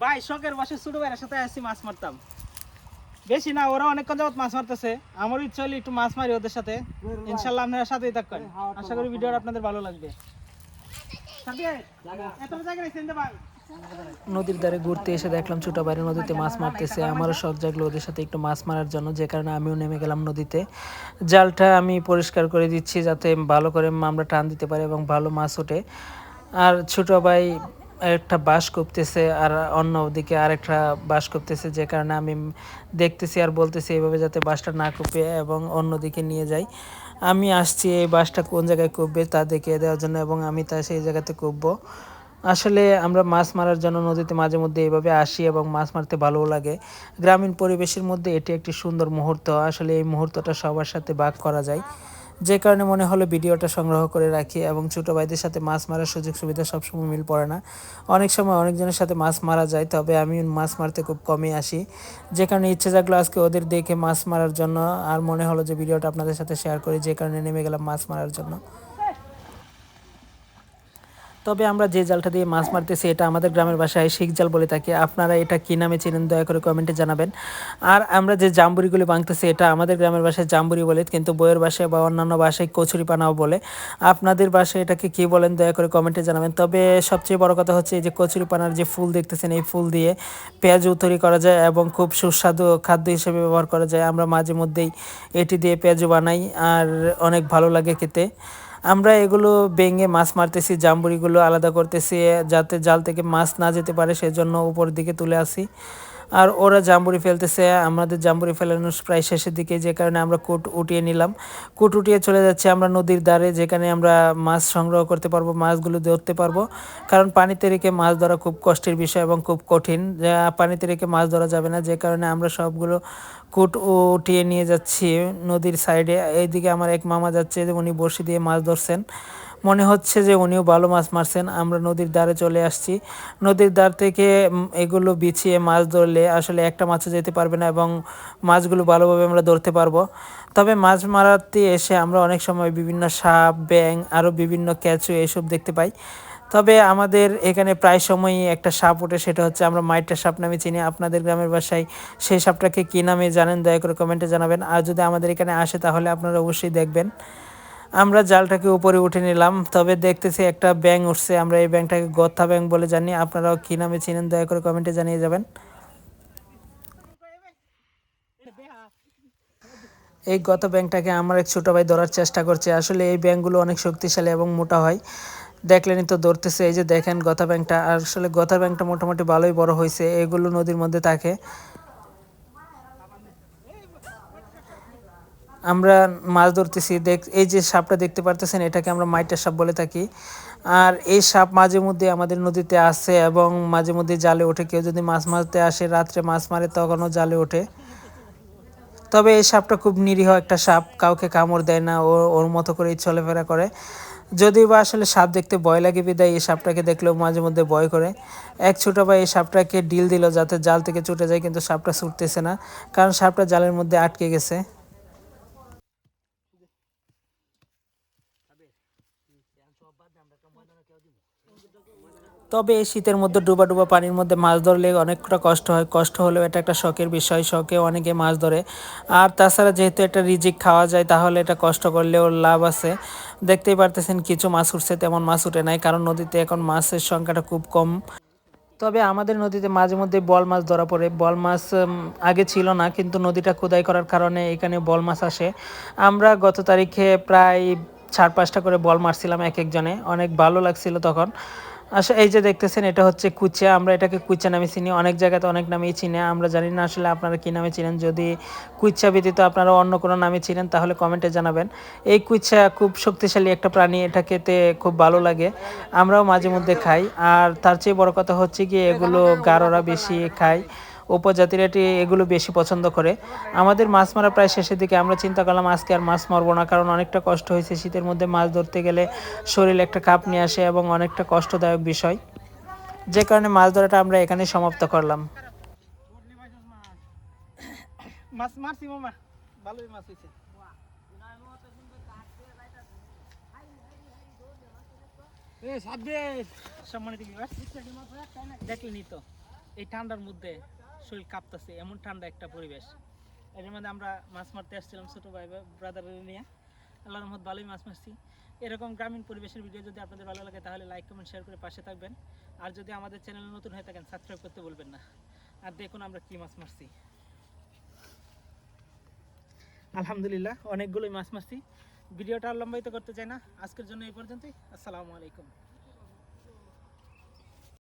ভাই শখের বসে ছোট ভাইয়ের সাথে আসছি মাছ মারতাম, বেশি না, ওরা অনেকক্ষণ যাবত মাছ মারতেছে, আমার ইচ্ছা হলে একটু মাছ মারি ওদের সাথে। ইনশাল্লাহ আপনারা সাথেই থাকবেন, আশা করি ভিডিওটা আপনাদের ভালো লাগবে। নদীর ধারে ঘুরতে এসে দেখলাম ছোট ভাইরা নদীতে মাছ মারতেছে। আমারও শখ জাগলো ওদের সাথে একটু মাছ মারার জন্য, যে কারণে আমিও নেমে গেলাম নদীতে। জালটা আমি পরিষ্কার করে দিচ্ছি যাতে ভালো করে আমরা টান দিতে পারি এবং ভালো মাছ ওঠে। আর ছোট ভাই একটা বাঁশ করতেছে আর অন্য দিকে আরেকটা বাঁশ করতেছে, যে কারণে আমি দেখতেছি আর বলতেছি এইভাবে যাতে বাঁশটা না কুপে এবং অন্যদিকে নিয়ে যাই। আমি আসছি এই বাঁশটা কোন জায়গায় কুপবে তা দেখিয়ে দেওয়ার জন্য এবং আমি তা সেই জায়গাতে কুপবো। আসলে আমরা মাছ মারার জন্য নদীতে মাঝে মধ্যে এইভাবে আসি এবং মাছ মারতে ভালোও লাগে। গ্রামীণ পরিবেশের মধ্যে এটি একটি সুন্দর মুহূর্ত। আসলে এই মুহূর্তটা সবার সাথে ভাগ করা যায়, যে কারণে মনে হলো ভিডিওটা সংগ্রহ করে রাখি। এবং ছোটো ভাইদের সাথে মাছ মারার সুযোগ সুবিধা সবসময় মিল পড়ে না, অনেক সময় অনেকজনের সাথে মাছ মারা যায়, তবে আমি মাছ মারতে খুব কমই আসি, যে কারণে ইচ্ছে জাগলো আজকে ওদের দেখে মাছ মারার জন্য। আর মনে হলো যে ভিডিওটা আপনাদের সাথে শেয়ার করি, যে কারণে নেমে গেলাম মাছ মারার জন্য। তবে আমরা যে জালটা দিয়ে মাছ মারতেছি এটা আমাদের গ্রামের ভাষায় শিক জাল বলে থাকি। আপনারা এটা কী নামে চেনেন দয়া করে কমেন্টে জানাবেন। আর আমরা যে জাম্বুরিগুলি ভাঙতেছি এটা আমাদের গ্রামের ভাষায় জাম্বুরি বলে, কিন্তু বইয়ের ভাষায় বা অন্যান্য ভাষায় কচুরি পানাও বলে। আপনাদের ভাষায় এটাকে কী বলেন দয়া করে কমেন্টে জানাবেন। তবে সবচেয়ে বড় কথা হচ্ছে এই যে কচুরি পানার যে ফুল দেখতেছেন, এই ফুল দিয়ে পেঁয়াজু তৈরি করা যায় এবং খুব সুস্বাদু খাদ্য হিসেবে ব্যবহার করা যায়। আমরা মাঝে মধ্যেই এটি দিয়ে পেঁয়াজু বানাই আর অনেক ভালো লাগে খেতে। আমরা এগুলো ভেঙে মাছ মারতেছি, জাম্বুরিগুলো আলাদা করতেছি যাতে জাল থেকে মাছ না যেতে পারে, সেজন্য উপর দিকে তুলে আসি। আর ওরা জাম্বুরি ফেলতেছে, আমাদের জাম্বুরি ফেলানোর প্রায় শেষের দিকে, যে কারণে আমরা কুট উঠিয়ে নিলাম। কুট উঠিয়ে চলে যাচ্ছি আমরা নদীর ধারে, যেখানে আমরা মাছ সংগ্রহ করতে পারবো, মাছগুলো ধরতে পারবো। কারণ পানিতে রেখে মাছ ধরা খুব কষ্টের বিষয় এবং খুব কঠিন, যা পানিতে রেখে মাছ ধরা যাবে না, যে কারণে আমরা সবগুলো কুট উঠিয়ে নিয়ে যাচ্ছি নদীর সাইডে। এইদিকে আমার এক মামা যাচ্ছে, উনি বড়শি দিয়ে মাছ ধরছেন, মনে হচ্ছে যে উনিও ভালো মাছ মারছেন। আমরা নদীর ধারে চলে আসছি, নদীর ধার থেকে এগুলো বিছিয়ে মাছ ধরলে আসলে একটা মাছও যেতে পারবে না এবং মাছগুলো ভালোভাবে আমরা ধরতে পারবো। তবে মাছ মারাতে এসে আমরা অনেক সময় বিভিন্ন সাপ, ব্যাঙ, আরও বিভিন্ন ক্যাচু এসব দেখতে পাই। তবে আমাদের এখানে প্রায় সময়ই একটা সাপ ওঠে, সেটা হচ্ছে আমরা মাইটটা সাপ নামে চিনি। আপনাদের গ্রামের বাসায় সেই সাপটাকে কী নামে জানেন দয়া করে কমেন্টে জানাবেন। আর যদি আমাদের এখানে আসে তাহলে আপনারা অবশ্যই দেখবেন। আমরা জালটাকে উপরে উঠে নিলাম, তবে দেখতেছি একটা ব্যাঙ উঠছে, আমরা এই ব্যাঙটাকে গথা ব্যাঙ বলে জানি। আপনারাও কী নামে চিনেন দয়া করে কমেন্টে জানিয়ে যাবেন। এই গত ব্যাঙটাকে আমার এক ছোটো ভাই ধরার চেষ্টা করছে। আসলে এই ব্যাঙগুলো অনেক শক্তিশালী এবং মোটা হয়, দেখলেনই তো ধরতেছে। এই যে দেখেন গথা ব্যাঙটা, আসলে গথা ব্যাঙটা মোটামুটি ভালোই বড় হয়েছে। এগুলো নদীর মধ্যে থাকে। আমরা মাছ ধরতেছি, এই যে সাপটা দেখতে পারতেছেন এটাকে আমরা মাইটার সাপ বলে থাকি। আর এই সাপ মাঝে মধ্যে আমাদের নদীতে আসে এবং মাঝে মধ্যে জালে ওঠে। কেউ যদি মাছ মারতে আসে রাত্রে মাছ মারে তখনও জালে ওঠে। তবে এই সাপটা খুব নিরীহ একটা সাপ, কাউকে কামড় দেয় না, ও ওর মতো করেই চলাফেরা করে। যদিও বা আসলে সাপ দেখতে ভয় লাগে বিদায় এই সাপটাকে দেখলেও মাঝে মধ্যে ভয় করে। এক ছোটো ভাই এই সাপটাকে ডিল দিল যাতে জাল থেকে ছুটে যায়, কিন্তু সাপটা ছুটতেছে না, কারণ সাপটা জালের মধ্যে আটকে গেছে। তবে এই শীতের মধ্যে ডুবা ডুবা পানির মধ্যে মাছ ধরলে অনেকটা কষ্ট হয়, কষ্ট হলেও এটা একটা শখের বিষয়, শখে অনেকে মাছ ধরে। আর তাছাড়া যেহেতু একটা রিজিক খাওয়া যায় তাহলে এটা কষ্ট করলেও লাভ আছে। দেখতেই পারতেছেন কিছু মাছ উঠছে, তেমন মাছ উঠে নাই, কারণ নদীতে এখন মাছের সংখ্যাটা খুব কম। তবে আমাদের নদীতে মাঝে মধ্যে বল মাছ ধরা পড়ে। বল মাছ আগে ছিল না, কিন্তু নদীটা খোদাই করার কারণে এখানে বল মাছ আসে। আমরা গত তারিখে প্রায় 4-5টা করে বল মারছিলাম এক একজনে, অনেক ভালো লাগছিল তখন। আচ্ছা, এই যে দেখতেছেন এটা হচ্ছে কুচা, আমরা এটাকে কুচা নামে চিনি, অনেক জায়গাতে অনেক নামেই চিনে, আমরা জানি না আসলে আপনারা কী নামে চিনেন। যদি কুচা ব্যতীত আপনারা অন্য কোনো নামে চিনেন তাহলে কমেন্টে জানাবেন। এই কুচা খুব শক্তিশালী একটা প্রাণী, এটা খেতে খুব ভালো লাগে, আমরাও মাঝে মধ্যে খাই। আর তার চেয়ে বড় কথা হচ্ছে কি এগুলো গারোরা বেশি খায়, উপজাতিরা এগুলো বেশি পছন্দ করে। আমাদের মাছ মারা প্রায় শেষের দিকে, আমরা চিন্তা করলাম আজকে আর মাছ মারবো না, কারণ অনেকটা কষ্ট হয়েছে। শীতের মধ্যে মাছ ধরতে গেলে শরীরে একটা কাঁপ নিয়ে আসে এবং অনেকটা কষ্টদায়ক বিষয়, যে কারণে মাছ ধরাটা আমরা এখানে সমাপ্ত করলাম। মাছ মারছি মামা, ভালোই মাছ হয়েছে। সম্মানিত দেখলেনি তো এই ঠান্ডার মধ্যে শরীর কাঁপতেছে, এমন ঠান্ডা একটা পরিবেশ। এর মধ্যে আমরা মাছ মারতে আসছিলাম ছোটো ভাই ব্রাদারের নিয়ে। আল্লাহর রহমত ভালোই মাছ মারছি। এরকম গ্রামীণ পরিবেশের ভিডিও যদি আপনাদের ভালো লাগে তাহলে লাইক কমেন্ট শেয়ার করে পাশে থাকবেন। আর যদি আমাদের চ্যানেলে নতুন হয়ে থাকেন সাবস্ক্রাইব করতে বলবেন না। আর দেখুন আমরা কী মাছ মারছি। আলহামদুলিল্লাহ অনেকগুলোই মাছ মারছি। ভিডিওটা আর লম্বায়িত করতে চাই না, আজকের জন্য এই পর্যন্তই। আসসালামু আলাইকুম।